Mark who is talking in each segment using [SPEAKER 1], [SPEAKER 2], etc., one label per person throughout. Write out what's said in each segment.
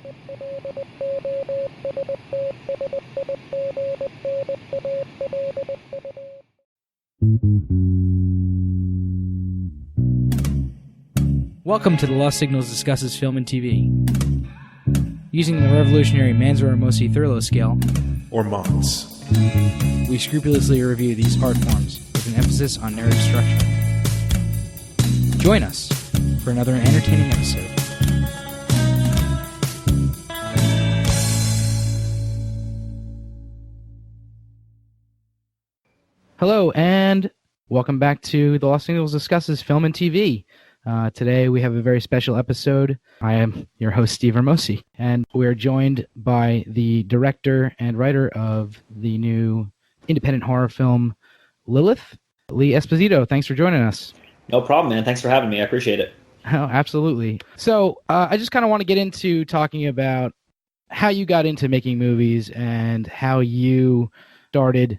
[SPEAKER 1] Welcome to The Lost Signals Discusses Film and TV. Using the revolutionary Manzaro-Mossi Thurlow scale,
[SPEAKER 2] or MOTS,
[SPEAKER 1] we scrupulously review these art forms with an emphasis on narrative structure. Join us for another entertaining episode. Hello, and welcome back to The Lost Signals Discusses Film and TV. Today we have a very special episode. I am your host, Steve Hermosi, and we are joined by the director and writer of the new independent horror film, Lilith, Lee Esposito. Thanks for joining us.
[SPEAKER 3] No problem, man. Thanks for having me. I appreciate it.
[SPEAKER 1] Oh, absolutely. So I just kind of want to get into talking about how you got into making movies and how you started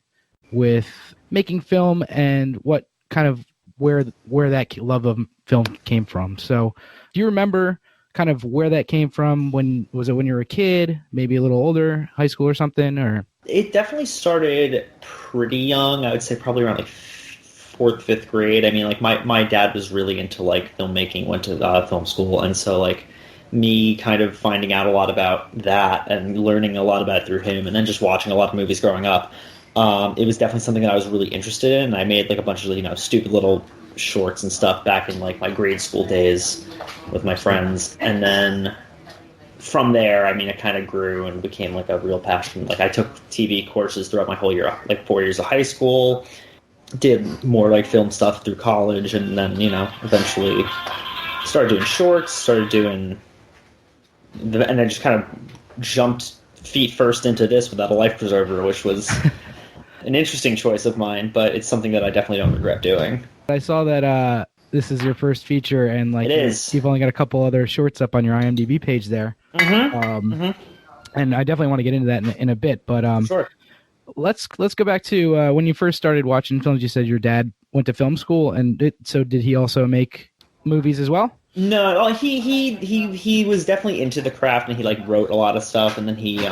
[SPEAKER 1] with making film and what kind of where that love of film came from. So do you remember kind of where that came from? When was it, when you were a kid, maybe a little older, high school or something? Or
[SPEAKER 3] it definitely started pretty young. I would say probably around like fourth, fifth grade. I mean, like my dad was really into like filmmaking, went to film school, and so like me kind of finding out a lot about that and learning a lot about it through him, and then just watching a lot of movies growing up. It was definitely something that I was really interested in. I made like a bunch of, stupid little shorts and stuff back in like my grade school days with my friends. And then from there, I mean, it kind of grew and became like a real passion. Like I took TV courses throughout my whole year, like 4 years of high school, did more like film stuff through college, and then, eventually started doing shorts, and I just kind of jumped feet first into this without a life preserver, which was an interesting choice of mine, but it's something that I definitely don't regret doing.
[SPEAKER 1] I saw that this is your first feature, and like
[SPEAKER 3] it is.
[SPEAKER 1] You've only got a couple other shorts up on your IMDb page there. And I definitely want to get into that in a bit, but
[SPEAKER 3] sure.
[SPEAKER 1] Let's go back to when you first started watching films. You said your dad went to film school, and so did he also make movies as well?
[SPEAKER 3] No, he was definitely into the craft, and he like wrote a lot of stuff, and then he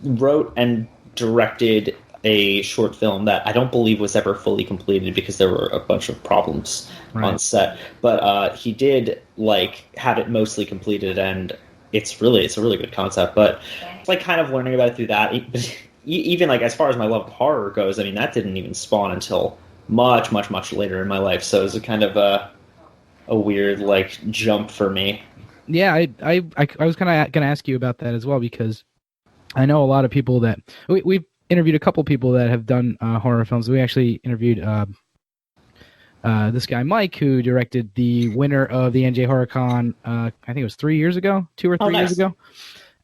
[SPEAKER 3] wrote and directed a short film that I don't believe was ever fully completed because there were a bunch of problems on set. But he did like have it mostly completed, and it's a really good concept. But it's like kind of learning about it through that. Even like as far as my love of horror goes, I mean that didn't even spawn until much later in my life. So it was a kind of a weird like jump for me. Yeah,
[SPEAKER 1] I was kind of going to ask you about that as well, because I know a lot of people that we've interviewed a couple people that have done horror films. We actually interviewed this guy Mike, who directed the winner of the NJ HorrorCon. I think it was 3 years ago, 2 or 3 years ago,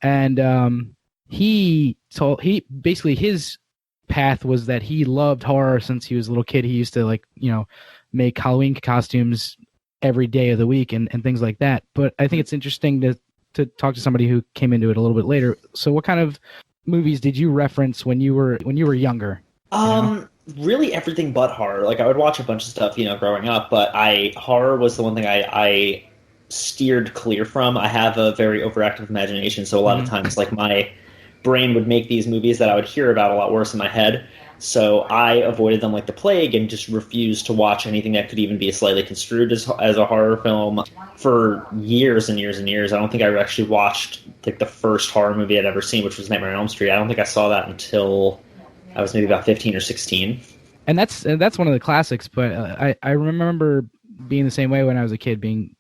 [SPEAKER 1] and he basically his path was that he loved horror since he was a little kid. He used to make Halloween costumes every day of the week and things like that. But I think it's interesting to talk to somebody who came into it a little bit later. So what kind of movies did you reference when you were younger?
[SPEAKER 3] Really everything but horror. Like I would watch a bunch of stuff, growing up, but horror was the one thing I steered clear from. I have a very overactive imagination, so a lot of times like my brain would make these movies that I would hear about a lot worse in my head. So I avoided them like the plague and just refused to watch anything that could even be slightly construed as a horror film for years and years and years. I don't think I actually watched like the first horror movie I'd ever seen, which was Nightmare on Elm Street. I don't think I saw that until I was maybe about 15 or 16.
[SPEAKER 1] And that's one of the classics, but I remember being the same way when I was a kid, being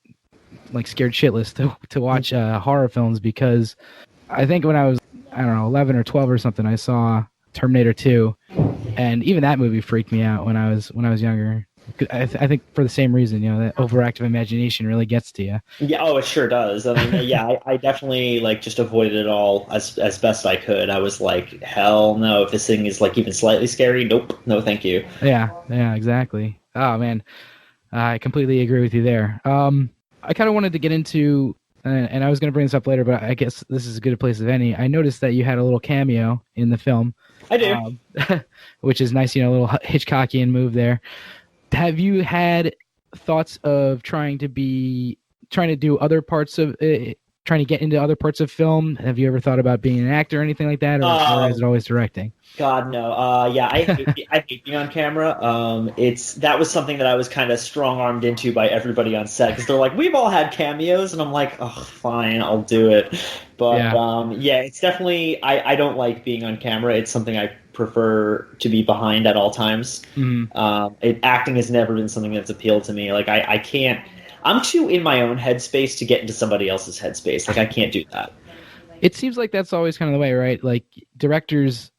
[SPEAKER 1] like scared shitless to watch horror films, because I think when I was, 11 or 12 or something, I saw Terminator 2, and even that movie freaked me out when I was younger. I think for the same reason, that overactive imagination really gets to you.
[SPEAKER 3] Yeah, oh, it sure does. I mean, yeah, I definitely like just avoided it all as best I could. I was like, hell no, if this thing is like even slightly scary, nope, no thank you.
[SPEAKER 1] Yeah, exactly. Oh man, I completely agree with you there. I kind of wanted to get into, and I was going to bring this up later, but I guess this is as good a place as any. I noticed that you had a little cameo in the film.
[SPEAKER 3] I do.
[SPEAKER 1] Which is nice, a little Hitchcockian move there. Have you had thoughts of trying to do other parts of trying to get into other parts of film? Have you ever thought about being an actor or anything like that, or is it always directing?
[SPEAKER 3] God, no. Yeah, I hate being on camera. That was something that I was kind of strong-armed into by everybody on set, because they're like, we've all had cameos, and I'm like, oh, fine, I'll do it. But yeah, it's definitely, I don't like being on camera. It's something I prefer to be behind at all times. Acting has never been something that's appealed to me. Like, I can't, I'm too in my own headspace to get into somebody else's headspace. Like, I can't do that.
[SPEAKER 1] It seems like that's always kind of the way, right? Like, directors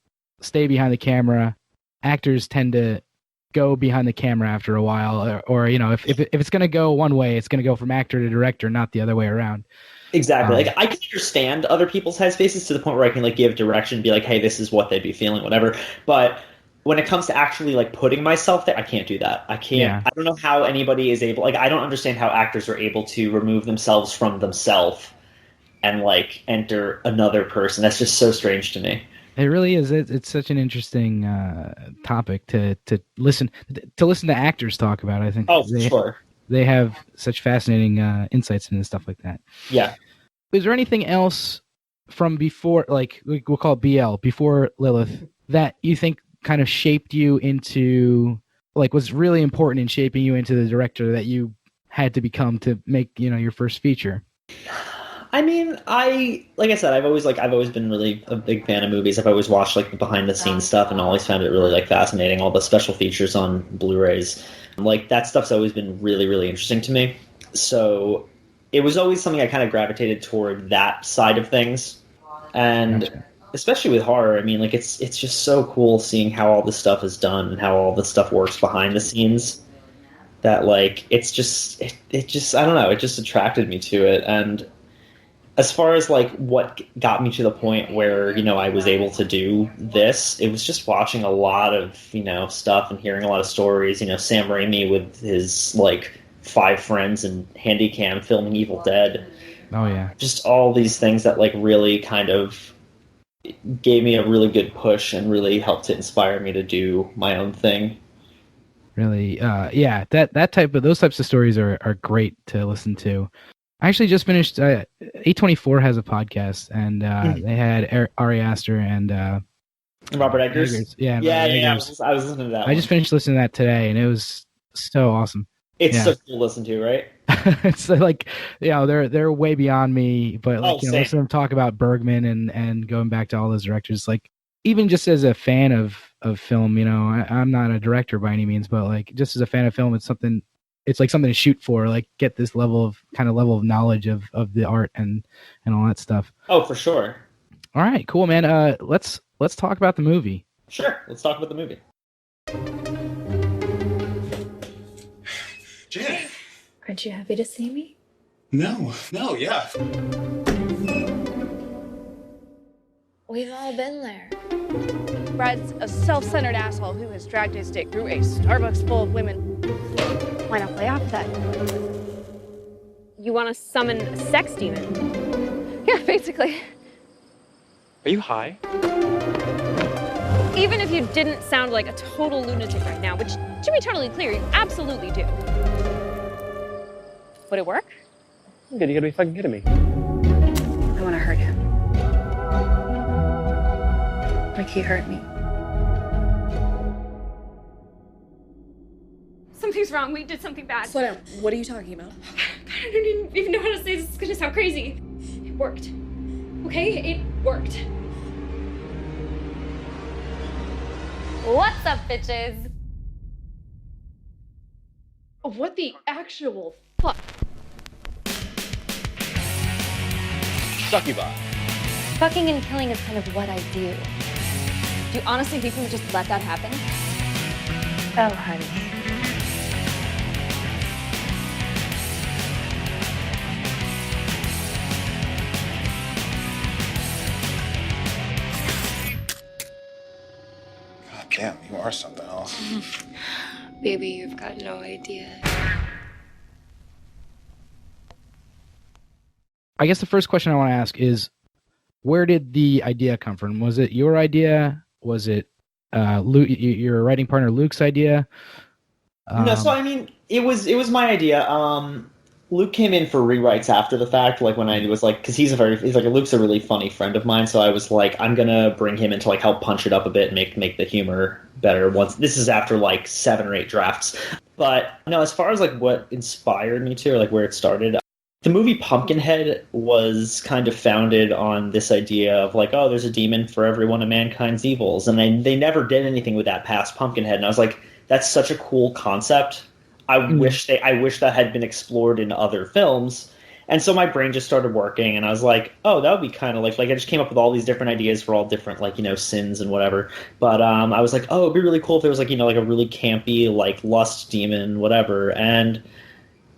[SPEAKER 1] stay behind the camera, actors tend to go behind the camera after a while, or if it's going to go one way, it's going to go from actor to director, not the other way around.
[SPEAKER 3] Exactly. Like, I can understand other people's headspaces to the point where I can like give direction, be like, hey, this is what they'd be feeling, whatever. But when it comes to actually like putting myself there, I can't do that. I can't. Yeah. I don't know how anybody is able. Like, I don't understand how actors are able to remove themselves from themselves and like enter another person. That's just so strange to me.
[SPEAKER 1] It really is. It's such an interesting topic to listen to actors talk about. I think.
[SPEAKER 3] Oh, for sure.
[SPEAKER 1] They have such fascinating insights into stuff like that.
[SPEAKER 3] Yeah.
[SPEAKER 1] Is there anything else from before, like we'll call it BL, before Lilith, that you think kind of shaped you into, like, was really important in shaping you into the director that you had to become to make, your first feature?
[SPEAKER 3] I mean, like I said, I've always been really a big fan of movies. I've always watched like the behind the scenes stuff and always found it really like fascinating. All the special features on Blu-rays, like that stuff's always been really, really interesting to me. So it was always something I kind of gravitated toward, that side of things. And gotcha. Especially with horror, I mean, like it's just so cool seeing how all this stuff is done and how all this stuff works behind the scenes. That like it just I don't know, it just attracted me to it. And as far as like what got me to the point where, I was able to do this, it was just watching a lot of, stuff and hearing a lot of stories. Sam Raimi with his like 5 friends and Handycam filming Evil Dead.
[SPEAKER 1] Oh yeah. Just
[SPEAKER 3] all these things that like really kind of gave me a really good push and really helped to inspire me to do my own thing.
[SPEAKER 1] Really, yeah, those types of stories are great to listen to. I actually just finished. A24 has a podcast, and they had Ari Aster and
[SPEAKER 3] Robert Eggers.
[SPEAKER 1] Yeah,
[SPEAKER 3] Eggers. I was listening to that.
[SPEAKER 1] I just finished listening to that today, and it was so awesome.
[SPEAKER 3] It's so cool to listen to, right?
[SPEAKER 1] It's like, they're way beyond me, but like listen to them talk about Bergman and going back to all those directors. Like, even just as a fan of film, I'm not a director by any means, but like just as a fan of film, it's like something to shoot for, like get this level of knowledge of the art and all that stuff.
[SPEAKER 3] Oh, for sure.
[SPEAKER 1] All right, cool, man. Let's talk about the movie.
[SPEAKER 3] Sure, let's talk about the movie.
[SPEAKER 4] Janet.
[SPEAKER 5] Aren't you happy to see me?
[SPEAKER 4] No, yeah.
[SPEAKER 5] We've all been there.
[SPEAKER 6] Brad's a self-centered asshole who has dragged his dick through a Starbucks full of women. Why not play off that? You want to summon a sex demon? Yeah, basically.
[SPEAKER 7] Are you high?
[SPEAKER 6] Even if you didn't sound like a total lunatic right now, which, to be totally clear, you absolutely do. Would it work?
[SPEAKER 7] Good, you gotta be fucking kidding me.
[SPEAKER 5] I want to hurt him. Like he hurt me.
[SPEAKER 6] Something's wrong. We did something bad.
[SPEAKER 5] Slow down. What are you talking about?
[SPEAKER 6] I don't even know how to say this. It's gonna sound crazy. It worked. Okay? It worked.
[SPEAKER 8] What's up, bitches?
[SPEAKER 6] What the actual fuck?
[SPEAKER 7] Succubi.
[SPEAKER 8] Fucking and killing is kind of what I do. Do you honestly think we would just let that happen?
[SPEAKER 5] Oh, honey.
[SPEAKER 4] God damn, you are something else.
[SPEAKER 5] Baby, you've got no idea.
[SPEAKER 1] I guess the first question I want to ask is, where did the idea come from? Was it your idea? Was it Luke, your writing partner Luke's idea?
[SPEAKER 3] No, so I mean, it was my idea. Luke came in for rewrites after the fact, like when I was like, because he's Luke's a really funny friend of mine, so I was like, I'm gonna bring him in to like help punch it up a bit and make the humor better. Once this is after like 7 or 8 drafts, but no, as far as like what inspired me to, or like where it started, the movie Pumpkinhead was kind of founded on this idea of like, oh, there's a demon for every one of mankind's evils, and they never did anything with that past Pumpkinhead, and I was like, that's such a cool concept. I wish that had been explored in other films. And so my brain just started working, and I was like, oh, that would be kind of like I just came up with all these different ideas for all different, like, sins and whatever. But I was like, oh, it'd be really cool if there was like, like a really campy, like lust demon, whatever. And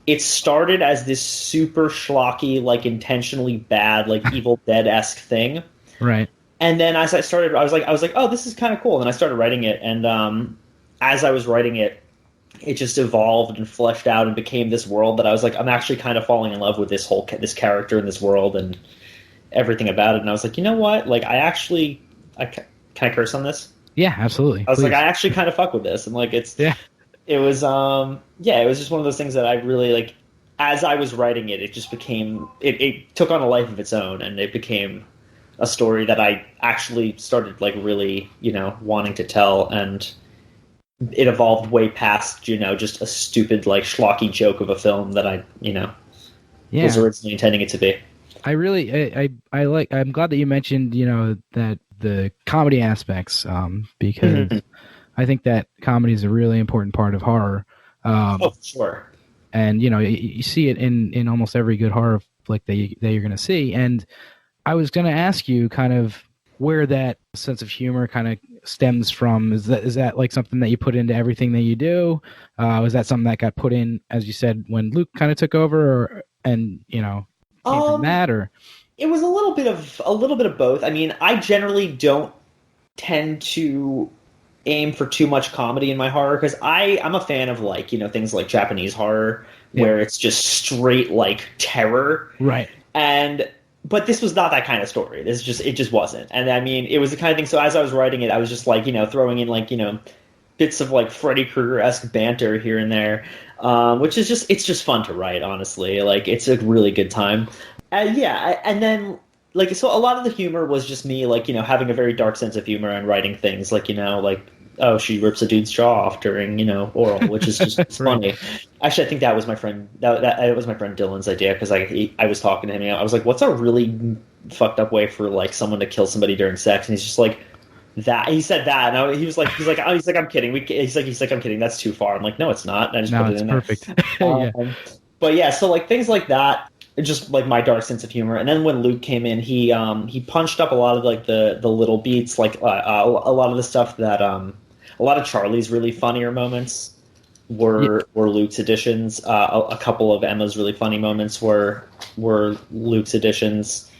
[SPEAKER 3] it started as this super schlocky, like intentionally bad, like Evil Dead-esque thing.
[SPEAKER 1] Right.
[SPEAKER 3] And then as I started, I was like, oh, this is kind of cool. And I started writing it, and as I was writing it, it just evolved and fleshed out and became this world that I was like, I'm actually kind of falling in love with this this character and this world and everything about it. And I was like, you know what? Like, can I curse on this?
[SPEAKER 1] Yeah, absolutely.
[SPEAKER 3] I was
[SPEAKER 1] Please.
[SPEAKER 3] like, I actually kind of fuck with this. And like, it was just one of those things that I really like, as I was writing it, it just became, it took on a life of its own, and it became a story that I actually started like really, wanting to tell. And it evolved way past, just a stupid, like, schlocky joke of a film that I, was originally intending it to be.
[SPEAKER 1] I really, I'm glad that you mentioned, that the comedy aspects, because I think that comedy is a really important part of horror.
[SPEAKER 3] Oh, sure.
[SPEAKER 1] And, you see it in almost every good horror flick that you're going to see. And I was going to ask you kind of where that sense of humor kind of stems from. Is that like something that you put into everything that you do? Was that something that got put in, as you said, when Luke kind of took over, came from that, or?
[SPEAKER 3] It was a little bit of both. I mean, I generally don't tend to aim for too much comedy in my horror, because I'm a fan of like, things like Japanese horror where it's just straight like terror.
[SPEAKER 1] Right.
[SPEAKER 3] But this was not that kind of story. It just wasn't. And I mean, it was the kind of thing. So as I was writing it, I was just like, throwing in like, bits of like Freddy Krueger-esque banter here and there, which is it's just fun to write, honestly. Like, it's a really good time. And then like, so a lot of the humor was just me, like, having a very dark sense of humor and writing things like, like, oh, she rips a dude's jaw off during, oral, which is just funny. Actually, I think that was my friend. That was my friend Dylan's idea, because I was talking to him. I was like, "What's a really fucked up way for like someone to kill somebody during sex?" And he's just like, "That." He said that, and he was like, "I'm kidding." He's like, "I'm kidding. That's too far." I'm like, "No, it's not." And I just put it in
[SPEAKER 1] perfect.
[SPEAKER 3] there. But yeah, so like things like that. Just like my dark sense of humor. And then when Luke came in, he punched up a lot of like the little beats, like a lot of the stuff that a lot of Charlie's really funnier moments were Luke's additions. A couple of Emma's really funny moments were Luke's additions.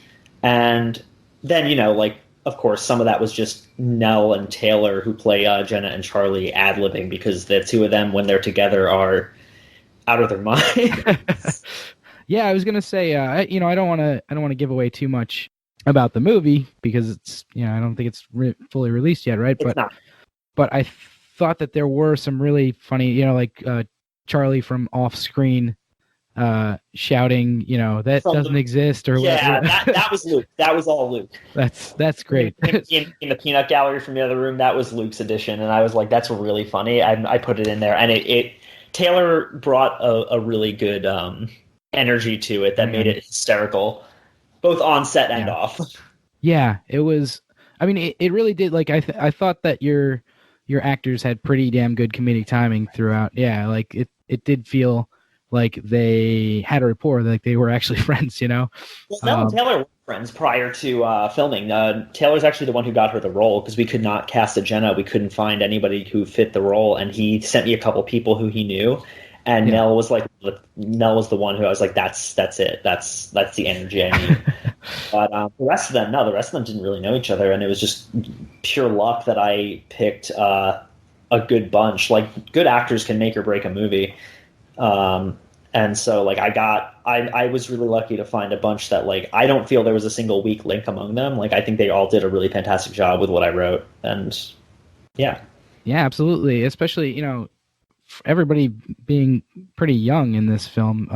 [SPEAKER 3] And then, like, of course, some of that was just Nell and Taylor, who play Jenna and Charlie, ad-libbing, because the two of them, when they're together, are out of their minds.
[SPEAKER 1] Yeah, I was gonna say, I don't want to give away too much about the movie, because it's, I don't think it's fully released yet, right? But I thought that there were some really funny, like Charlie from off screen shouting, that doesn't exist, or
[SPEAKER 3] yeah, that was Luke. That was all Luke.
[SPEAKER 1] That's great.
[SPEAKER 3] In the peanut gallery from the other room, that was Luke's edition, and I was like, that's really funny. I put it in there, and it Taylor brought a really good energy to it that made it hysterical, both on set and off. Yeah,
[SPEAKER 1] it was. I mean, it really did. Like, I thought that your actors had pretty damn good comedic timing throughout. Yeah, like it did feel like they had a rapport, like they were actually friends, Well,
[SPEAKER 3] Mel and Taylor were friends prior to filming. Taylor's actually the one who got her the role, because we could not cast a Jenna. We couldn't find anybody who fit the role, and he sent me a couple people who he knew. And Nell was the one who I was like, that's it. That's the energy I need. But the rest of them didn't really know each other, and it was just pure luck that I picked a good bunch. Like, good actors can make or break a movie. And so like I was really lucky to find a bunch that, like, I don't feel there was a single weak link among them. Like, I think they all did a really fantastic job with what I wrote. And yeah.
[SPEAKER 1] Yeah, absolutely. Especially, everybody being pretty young in this film.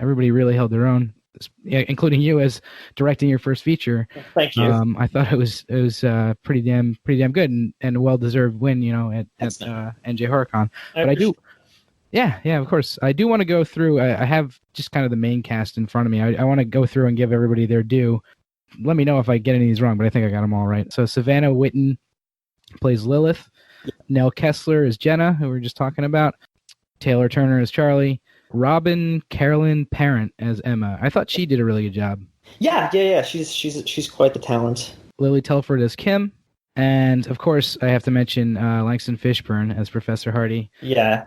[SPEAKER 1] Everybody really held their own, including you as directing your first feature.
[SPEAKER 3] Thank you.
[SPEAKER 1] I thought it was pretty damn good and a well deserved win, at NJ HorrorCon. But I do. Yeah, of course. I do want to go through. I have just kind of the main cast in front of me. I want to go through and give everybody their due. Let me know if I get any of these wrong, but I think I got them all right. So Savannah Witten plays Lilith. Nell Kessler is Jenna, who we were just talking about. Taylor Turner is Charlie. Robin Carolyn Parent as Emma. I thought she did a really good job.
[SPEAKER 3] Yeah. She's quite the talent.
[SPEAKER 1] Lily Telford as Kim. And, of course, I have to mention Langston Fishburne as Professor Hardy.
[SPEAKER 3] Yeah.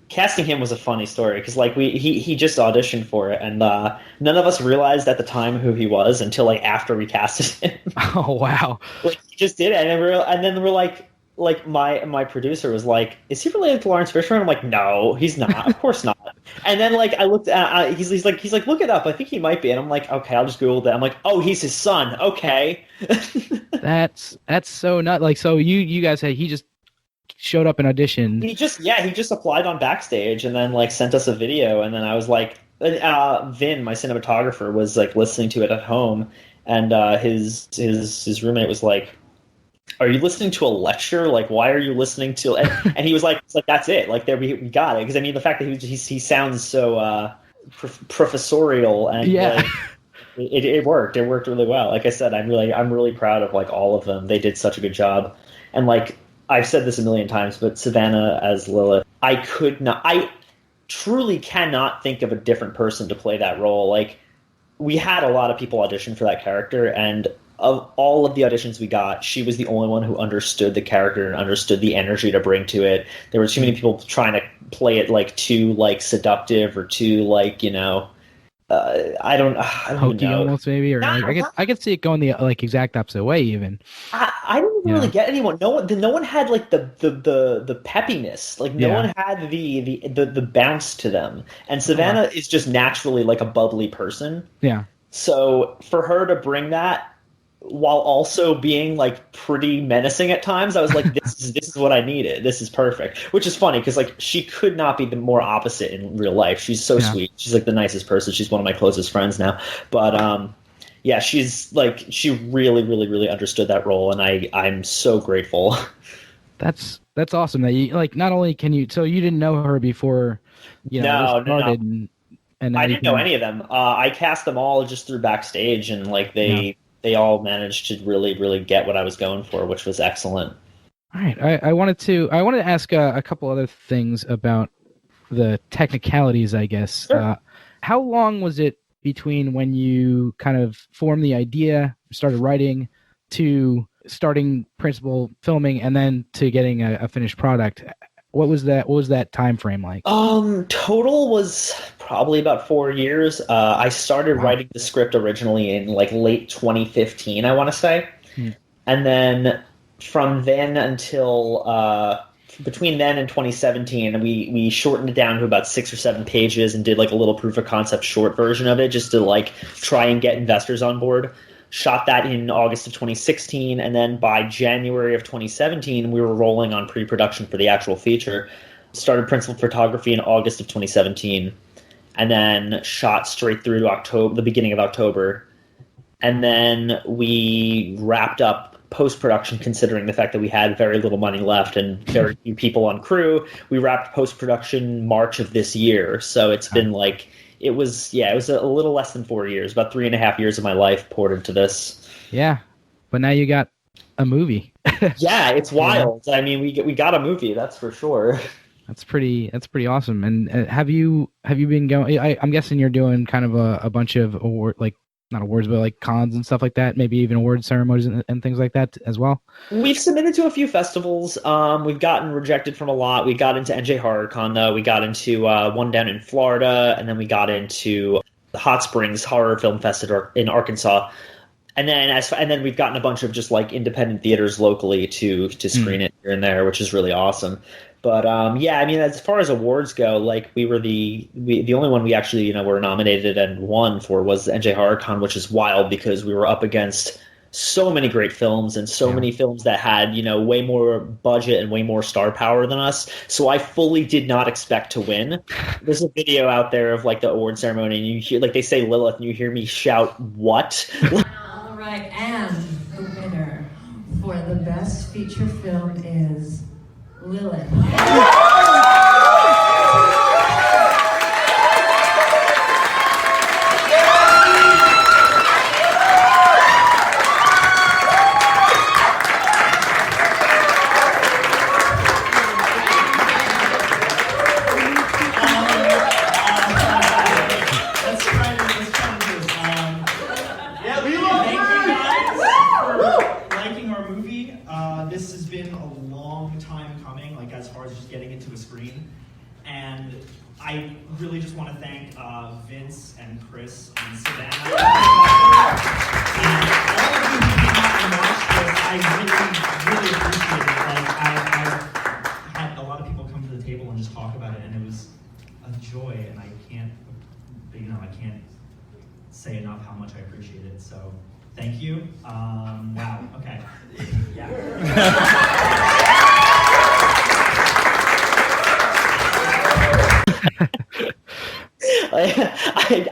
[SPEAKER 3] Casting him was a funny story because he just auditioned for it, and none of us realized at the time who he was until like after we casted him.
[SPEAKER 1] Oh wow!
[SPEAKER 3] Like he just did it, and then we're like my producer was like, "Is he related to Lawrence Fishburne?" I'm like, "No, he's not. Of course not." And then like I looked at he's like look it up. I think he might be, and I'm like, okay, I'll just Google that. I'm like, oh, he's his son. Okay.
[SPEAKER 1] That's so not like so. You guys had he just showed up and auditioned.
[SPEAKER 3] He just applied on Backstage and then like sent us a video, and then I was like, Vin, my cinematographer, was like listening to it at home, and his roommate was like, "Are you listening to a lecture? Like, why are you listening to?" And he was like, "That's it. Like, there we got it." Because I mean, the fact that he sounds so professorial and like, it worked. It worked really well. Like I said, I'm really proud of like all of them. They did such a good job, and like. I've said this a million times, but Savannah as Lilith, I truly cannot think of a different person to play that role. Like, we had a lot of people audition for that character, and of all of the auditions we got, she was the only one who understood the character and understood the energy to bring to it. There were too many people trying to play it like too like seductive or too like, I don't
[SPEAKER 1] hokey
[SPEAKER 3] know.
[SPEAKER 1] Almost maybe, or I could see it going the like exact opposite way even.
[SPEAKER 3] I don't really get anyone. No one had like the peppiness. Like no one had the bounce to them. And Savannah is just naturally like a bubbly person.
[SPEAKER 1] Yeah.
[SPEAKER 3] So for her to bring that while also being like pretty menacing at times, I was like, this is what I needed. This is perfect. Which is funny because like she could not be the more opposite in real life. She's so sweet. She's like the nicest person. She's one of my closest friends now. But she's like she really, really, really understood that role, and I'm so grateful.
[SPEAKER 1] That's awesome that you like. Not only can you, so you didn't know her before, started.
[SPEAKER 3] No. And I didn't know any of them. I cast them all just through Backstage, and like they all managed to really, really get what I was going for, which was excellent.
[SPEAKER 1] All right, I wanted to ask a couple other things about the technicalities, I guess.
[SPEAKER 3] Sure.
[SPEAKER 1] How long was it between when you kind of formed the idea, started writing, to starting principal filming, and then to getting a finished product? What was that time frame like?
[SPEAKER 3] Total was probably about 4 years. I started writing the script originally in like late 2015, I want to say. And then from then until between then and 2017, we shortened it down to about 6 or 7 pages and did like a little proof of concept short version of it just to like try and get investors on board. Shot that in August of 2016, and then by January of 2017, we were rolling on pre-production for the actual feature. Started principal photography in August of 2017, and then shot straight through to the beginning of October. And then we wrapped up post-production, considering the fact that we had very little money left and very few people on crew. We wrapped post-production March of this year, so it's been like... It was a little less than 4 years, about 3.5 years of my life poured into this. Yeah, but now you got a movie. Yeah, it's wild. I mean, we got a movie, that's for sure.
[SPEAKER 1] That's pretty awesome. And have you been going? I'm guessing you're doing kind of a bunch of not awards, but like cons and stuff like that, maybe even award ceremonies and things like that as well.
[SPEAKER 3] We've submitted to a few festivals. We've gotten rejected from a lot. We got into NJ HorrorCon, though. We got into one down in Florida, and then we got into the Hot Springs Horror Film Fest in Arkansas. And then we've gotten a bunch of just like independent theaters locally to screen it here and there, which is really awesome. But I mean, as far as awards go, like we were the only one we actually were nominated and won for was NJ HorrorCon, which is wild because we were up against so many great films and so many films that had, way more budget and way more star power than us. So I fully did not expect to win. There's a video out there of like the award ceremony, and you hear, like, they say Lilith, and you hear me shout, "What?"
[SPEAKER 9] All right, and the winner for the best feature film is Lilith.
[SPEAKER 10] This has been a long time coming, like as far as just getting it to a screen. And I really just want to thank Vince and Chris and Savannah. And all of you who came out and watched this, I really appreciate it. Like, I've had a lot of people come to the table and just talk about it, and it was a joy, and I can't say enough how much I appreciate it. So thank you. Wow, okay. Yeah.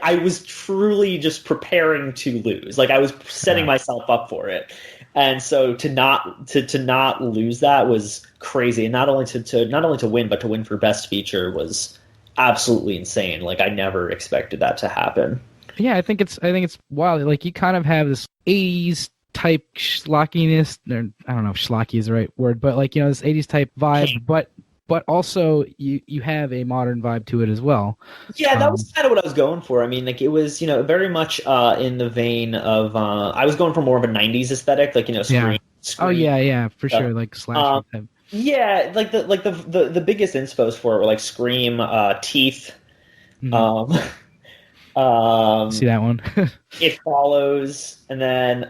[SPEAKER 3] I was truly just preparing to lose. Like, I was setting myself up for it. And so to not lose that was crazy. And not only to win, but to win for best feature was absolutely insane. Like, I never expected that to happen.
[SPEAKER 1] Yeah, I think it's wild. Like, you kind of have this 80s type schlockiness, or I don't know if schlocky is the right word, but like, this 80s type vibe, but also you have a modern vibe to it as well.
[SPEAKER 3] Yeah, that was kind of what I was going for. I mean, like, it was, very much in the vein of I was going for more of a 90s aesthetic, like, Scream.
[SPEAKER 1] Oh yeah, for sure, like slasher type.
[SPEAKER 3] Yeah, like the biggest inspos for it were like Scream, Teeth.
[SPEAKER 1] See that one?
[SPEAKER 3] It Follows, and then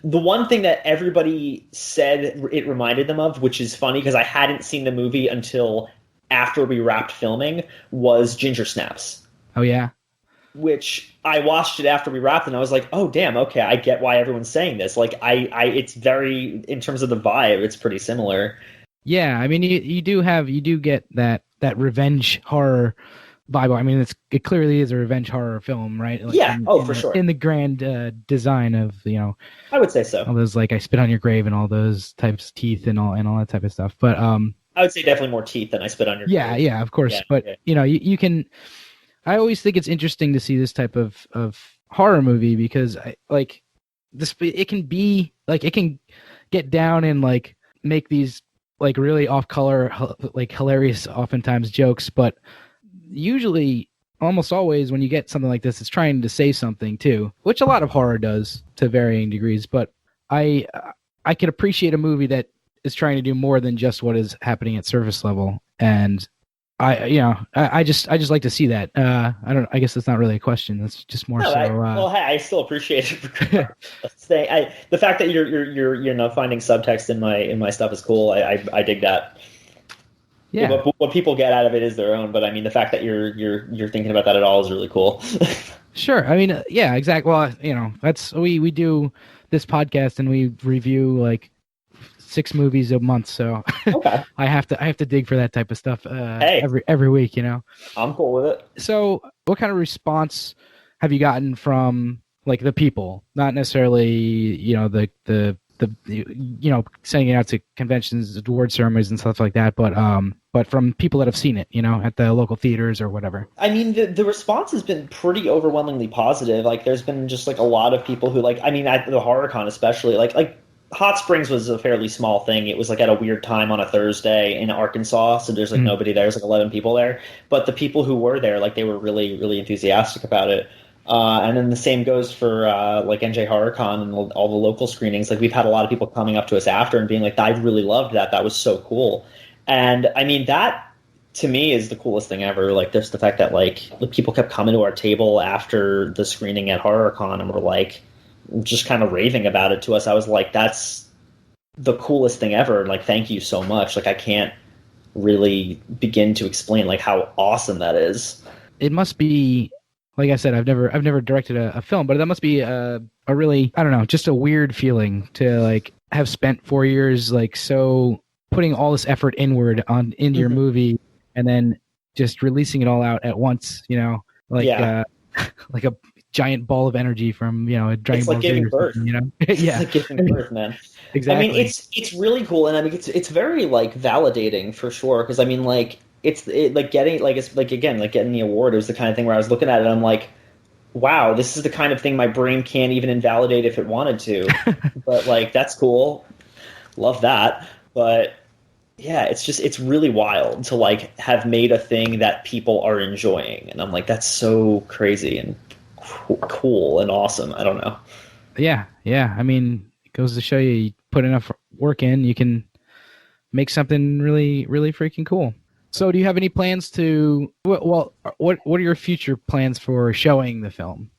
[SPEAKER 3] the one thing that everybody said it reminded them of, which is funny because I hadn't seen the movie until after we wrapped filming, was Ginger Snaps.
[SPEAKER 1] Oh yeah.
[SPEAKER 3] Which I watched it after we wrapped, and I was like, "Oh damn, okay, I get why everyone's saying this." Like, it's very, in terms of the vibe, it's pretty similar.
[SPEAKER 1] Yeah, I mean, you do get that revenge horror vibe. I mean, it clearly is a revenge horror film, right? Like,
[SPEAKER 3] yeah, for sure.
[SPEAKER 1] In the grand design of,
[SPEAKER 3] I would say so.
[SPEAKER 1] All those, like, I Spit on Your Grave and all those types of teeth and all that type of stuff. But
[SPEAKER 3] I would say definitely more teeth than I Spit on Your Grave.
[SPEAKER 1] Yeah, of course. Yeah, but you can. I always think it's interesting to see this type of horror movie because it can get down and like make these like really off color, like hilarious oftentimes jokes, but usually, almost always, when you get something like this, it's trying to say something too, which a lot of horror does to varying degrees. But I can appreciate a movie that is trying to do more than just what is happening at surface level, and I just like to see that. I guess that's not really a question. That's just more
[SPEAKER 3] I still appreciate it. The fact that you're finding subtext in my stuff is cool. I dig that. Yeah. But what people get out of it is their own. But I mean, the fact that you're thinking about that at all is really cool.
[SPEAKER 1] Sure. I mean, yeah, exactly. Well, that's we do this podcast and we review like 6 movies a month, so okay. I have to dig for that type of stuff every week.
[SPEAKER 3] I'm cool with it.
[SPEAKER 1] So, what kind of response have you gotten from like the people? Not necessarily, the sending it out to conventions, award ceremonies, and stuff like that, but from people that have seen it, at the local theaters or whatever.
[SPEAKER 3] I mean, the response has been pretty overwhelmingly positive. Like, there's been just like a lot of people who at the HorrorCon especially, like Hot Springs was a fairly small thing. It was like at a weird time on a Thursday in Arkansas, so there's like nobody there. There's like 11 people there, but the people who were there, like, they were really, really enthusiastic about it. And then the same goes for like NJ HorrorCon and all the local screenings. Like, we've had a lot of people coming up to us after and being like, "I really loved that. That was so cool." And I mean, that to me is the coolest thing ever. Like, there's the fact that like people kept coming to our table after the screening at HorrorCon and were like just kind of raving about it to us. I was like, that's the coolest thing ever. Like, thank you so much. Like, I can't really begin to explain like how awesome that is.
[SPEAKER 1] It must be like I said, I've never directed a film, but that must be a really, I don't know, just a weird feeling to like have spent 4 years like so putting all this effort inward into your movie and then just releasing it all out at once, you know, like like a giant ball of energy from, you know, a Dragon
[SPEAKER 3] It's
[SPEAKER 1] Ball
[SPEAKER 3] like
[SPEAKER 1] Z
[SPEAKER 3] giving
[SPEAKER 1] or
[SPEAKER 3] birth.
[SPEAKER 1] something, you know.
[SPEAKER 3] It's like giving birth, man.
[SPEAKER 1] Exactly.
[SPEAKER 3] I mean, it's really cool, and I mean, it's very like validating for sure. Because I mean, like like getting like it's like again like getting the award. It was the kind of thing where I was looking at it, and I'm like, wow, this is the kind of thing my brain can't even invalidate if it wanted to. But like that's cool, love that. But yeah, it's really wild to like have made a thing that people are enjoying, and I'm like, that's so crazy and cool and awesome. I don't know.
[SPEAKER 1] Yeah. I mean, it goes to show you put enough work in, you can make something really, really freaking cool. So, do you have any plans to? Well, what are your future plans for showing the film?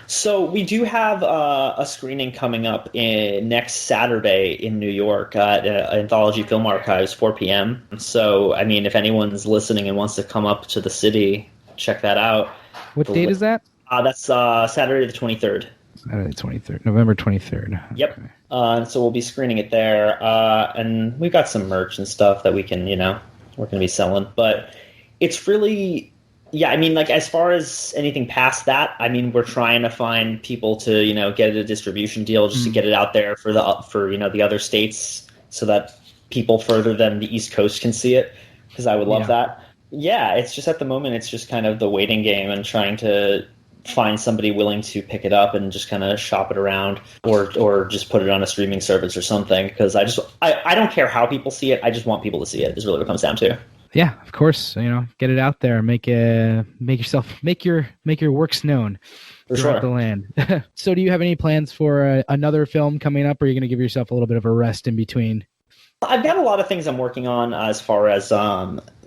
[SPEAKER 3] So we do have a screening coming up next Saturday in New York at Anthology Film Archives, 4 p.m. So, I mean, if anyone's listening and wants to come up to the city, check that out.
[SPEAKER 1] What date is that?
[SPEAKER 3] That's Saturday the 23rd.
[SPEAKER 1] Saturday 23rd, November 23rd.
[SPEAKER 3] Yep. Okay. So we'll be screening it there, and we've got some merch and stuff that we can, you know, we're going to be selling. But it's really, yeah, I mean, like as far as anything past that, I mean, we're trying to find people to, you know, get a distribution deal just to get it out there for you know the other states, so that people further than the East Coast can see it. Because I would love that. Yeah, it's just at the moment, it's just kind of the waiting game and trying to find somebody willing to pick it up and just kind of shop it around or just put it on a streaming service or something. Because I don't care how people see it. I just want people to see it is really what it comes down to.
[SPEAKER 1] Yeah, of course. You know, get it out there, make your works known throughout the land. So do you have any plans for another film coming up, or are you going to give yourself a little bit of a rest in between?
[SPEAKER 3] I've got a lot of things I'm working on as far as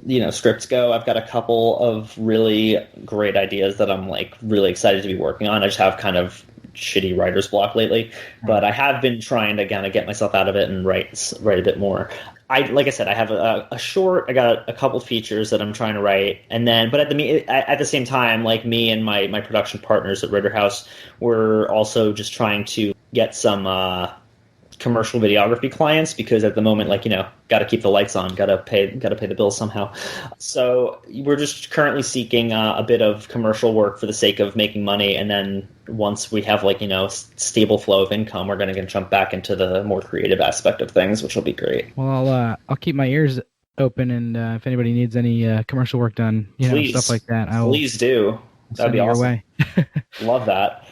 [SPEAKER 3] you know, scripts go. I've got a couple of really great ideas that I'm like really excited to be working on. I just have kind of shitty writer's block lately, but I have been trying to kind of get myself out of it and write a bit more. Like I said, I have a short. I got a couple features that I'm trying to write, and then, but at the same time, like me and my production partners at Ritterhaus, we're also just trying to get some commercial videography clients, because at the moment, like, you know, got to keep the lights on, got to pay the bills somehow. So we're just currently seeking a bit of commercial work for the sake of making money, and then once we have, like, you know, stable flow of income, we're going to jump back into the more creative aspect of things, which will be great.
[SPEAKER 1] Well, I'll keep my ears open, and if anybody needs any commercial work done, you know, stuff like that,
[SPEAKER 3] please do. That'd be awesome. Way. Love that.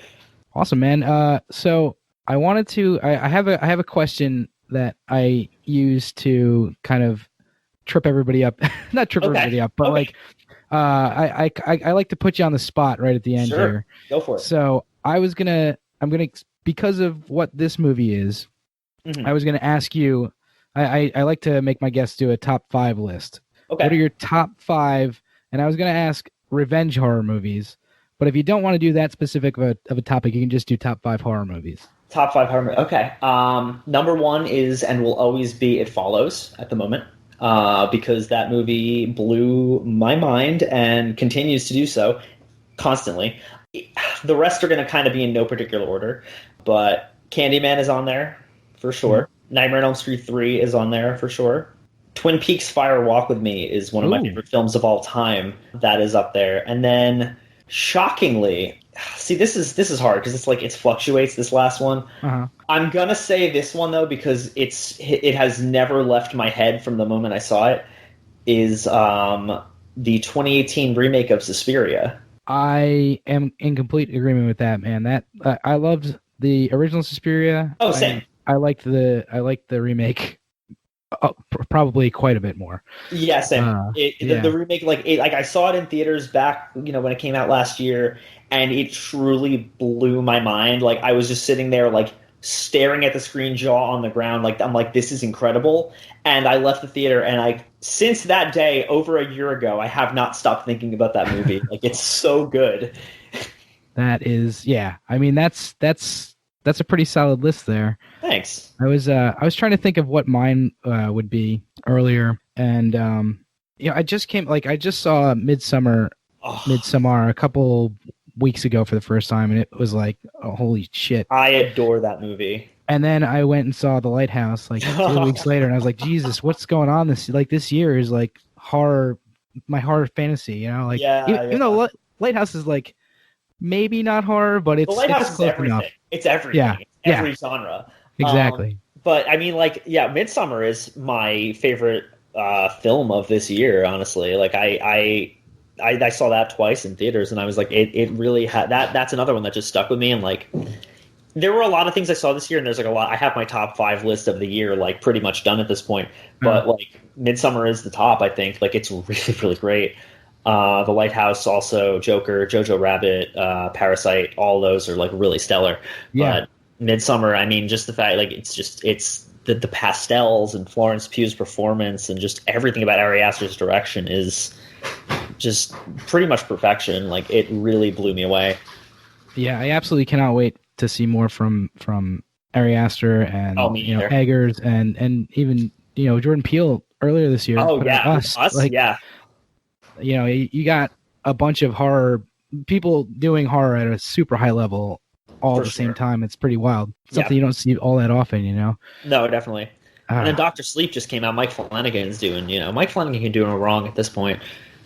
[SPEAKER 1] Awesome, man. So I wanted to. I have a question that I use to kind of trip everybody up. Not trip everybody up, but like I like to put you on the spot right at the end here.
[SPEAKER 3] Go for it.
[SPEAKER 1] So I'm gonna because of what this movie is, I was gonna ask you. I like to make my guests do a top 5 list. Okay. What are your top 5? And I was gonna ask revenge horror movies, but if you don't want to do that specific of a topic, you can just do top 5 horror movies.
[SPEAKER 3] Top 5 horror movies. Okay. Number 1 is and will always be It Follows at the moment, because that movie blew my mind and continues to do so constantly. The rest are going to kind of be in no particular order, but Candyman is on there for sure. Mm-hmm. Nightmare on Elm Street 3 is on there for sure. Twin Peaks Fire Walk with Me is one of my favorite films of all time. That is up there. And then, shockingly, see, this is hard because it's like it fluctuates, this last one. Uh-huh. I'm gonna say this one though, because it has never left my head from the moment I saw it, is the 2018 remake of Suspiria.
[SPEAKER 1] I am in complete agreement with that, man. That I loved the original Suspiria.
[SPEAKER 3] Oh, same.
[SPEAKER 1] I liked the remake probably quite a bit more.
[SPEAKER 3] Yeah, same. The remake, like I saw it in theaters back, you know, when it came out last year, and it truly blew my mind. Like, I was just sitting there, like, staring at the screen, jaw on the ground. Like, I'm like, this is incredible. And I left the theater, and since that day, over a year ago, I have not stopped thinking about that movie. Like, it's so good.
[SPEAKER 1] That is, yeah. I mean, that's a pretty solid list there.
[SPEAKER 3] Thanks.
[SPEAKER 1] I was trying to think of what mine would be earlier, and you know, I just saw Midsommar a couple weeks ago for the first time, and it was like, oh, holy shit.
[SPEAKER 3] I adore that movie.
[SPEAKER 1] And then I went and saw The Lighthouse like 2 weeks later, and I was like, Jesus, what's going on this year is like horror, my horror fantasy, you know? Like, even though Lighthouse is like maybe not horror, but it's close enough.
[SPEAKER 3] It's everything.
[SPEAKER 1] Yeah.
[SPEAKER 3] It's every genre.
[SPEAKER 1] Exactly.
[SPEAKER 3] But I mean, like, yeah, Midsommar is my favorite film of this year. Honestly, like I saw that twice in theaters, and I was like, it really had that. That's another one that just stuck with me. And like, there were a lot of things I saw this year, and there's like a lot. I have my top 5 list of the year like pretty much done at this point. But like, Midsommar is the top. I think like it's really really great. The Lighthouse, also Joker, Jojo Rabbit, Parasite, all those are like really stellar.
[SPEAKER 1] Yeah.
[SPEAKER 3] But Midsommar, I mean, just the fact, like, it's the pastels and Florence Pugh's performance and just everything about Ari Aster's direction is just pretty much perfection. Like, it really blew me away.
[SPEAKER 1] Yeah, I absolutely cannot wait to see more from Ari Aster and Eggers and even Jordan Peele earlier this year.
[SPEAKER 3] Oh yeah, Us,
[SPEAKER 1] like,
[SPEAKER 3] yeah.
[SPEAKER 1] You got a bunch of horror people doing horror at a super high level all at the same time. It's pretty wild. Something you don't see all that often,
[SPEAKER 3] No, definitely. And then Dr. Sleep just came out. Mike Flanagan's doing, Mike Flanagan can do no wrong at this point.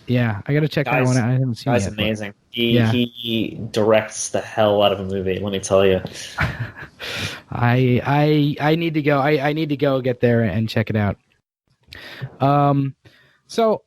[SPEAKER 1] Yeah, I got to check that one out. I haven't seen it yet.
[SPEAKER 3] Guy's amazing. He directs the hell out of a movie, let me tell you.
[SPEAKER 1] I need to go. I need to go get there and check it out. So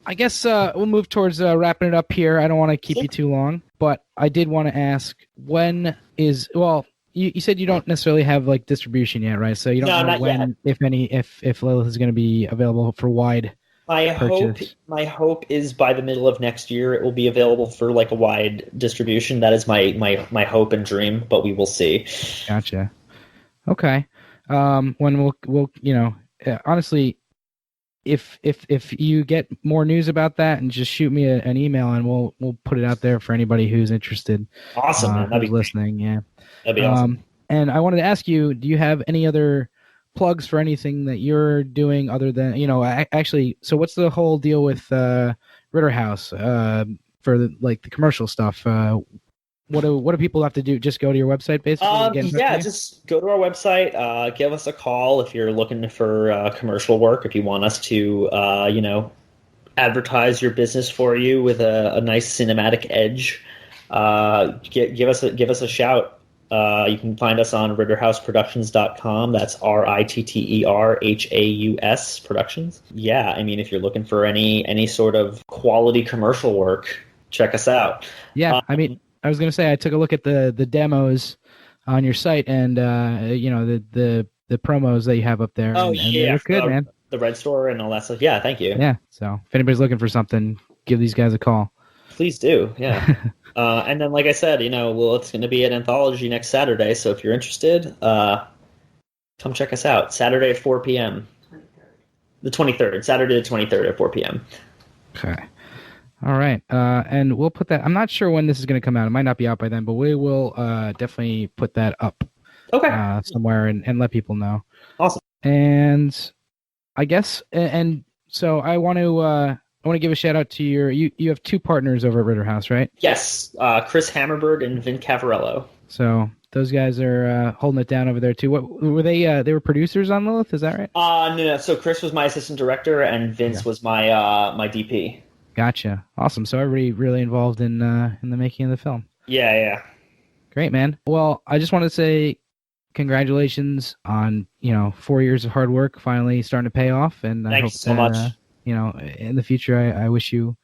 [SPEAKER 1] I guess we'll move towards wrapping it up here. I don't want to keep you too long, but I did want to ask, when is, well, you said you don't necessarily have like distribution yet, right? So you don't know when, yet. if Lilith is going to be available for wide purchase.
[SPEAKER 3] My hope is by the middle of next year it will be available for like a wide distribution. That is my hope and dream, but we will see.
[SPEAKER 1] Gotcha. Okay. When we'll honestly, if you get more news about that, and just shoot me an email, and we'll put it out there for anybody who's interested.
[SPEAKER 3] Awesome, man. That'd be
[SPEAKER 1] listening. Great. Yeah,
[SPEAKER 3] that'd be awesome.
[SPEAKER 1] And I wanted to ask you, do you have any other plugs for anything that you're doing other than actually? So what's the whole deal with Ritterhaus for the commercial stuff? What do people have to do? Just go to your website, basically?
[SPEAKER 3] Just go to our website. Give us a call if you're looking for commercial work. If you want us to, advertise your business for you with a nice cinematic edge, give us a shout. You can find us on RitterhausProductions.com. That's RITTERHAUS Productions. Yeah, I mean, if you're looking for any sort of quality commercial work, check us out.
[SPEAKER 1] Yeah, I mean, I was going to say, I took a look at the demos on your site, and the promos that you have up there.
[SPEAKER 3] Oh,
[SPEAKER 1] and they look good, man.
[SPEAKER 3] The Red Store and all that stuff. Yeah, thank you.
[SPEAKER 1] Yeah, so if anybody's looking for something, give these guys a call.
[SPEAKER 3] Please do, yeah. And then, like I said, it's going to be an anthology next Saturday, so if you're interested, come check us out. Saturday at 4 p.m. The 23rd. Saturday the 23rd at 4 p.m.
[SPEAKER 1] Okay. All right, and we'll put that. I'm not sure when this is going to come out. It might not be out by then, but we will definitely put that up.
[SPEAKER 3] Okay.
[SPEAKER 1] Somewhere and let people know.
[SPEAKER 3] Awesome.
[SPEAKER 1] And I guess, and so I want to give a shout out to you have 2 partners over at Ritterhaus, right?
[SPEAKER 3] Yes, Chris Hammerberg and Vin Cavarello.
[SPEAKER 1] So those guys are holding it down over there too. What were they? They were producers on Lilith, is that right?
[SPEAKER 3] No. So Chris was my assistant director, and Vince was my DP.
[SPEAKER 1] Gotcha. Awesome. So everybody really involved in the making of the film.
[SPEAKER 3] Yeah.
[SPEAKER 1] Great, man. Well, I just want to say congratulations on 4 years of hard work finally starting to pay off, and I hope
[SPEAKER 3] so much.
[SPEAKER 1] In the future, I wish you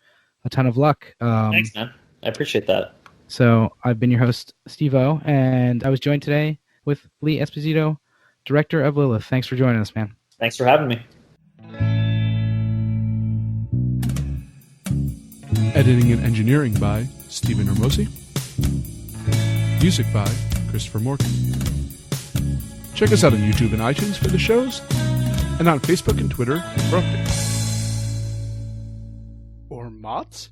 [SPEAKER 1] a ton of luck.
[SPEAKER 3] Thanks, man. I appreciate that.
[SPEAKER 1] So I've been your host, Steve-O, and I was joined today with Lee Esposito, director of Lilith. Thanks for joining us, man.
[SPEAKER 3] Thanks for having me.
[SPEAKER 2] Editing and engineering by Stephen Hermosi. Music by Christopher Morgan. Check us out on YouTube and iTunes for the shows, and on Facebook and Twitter for updates. Or mods?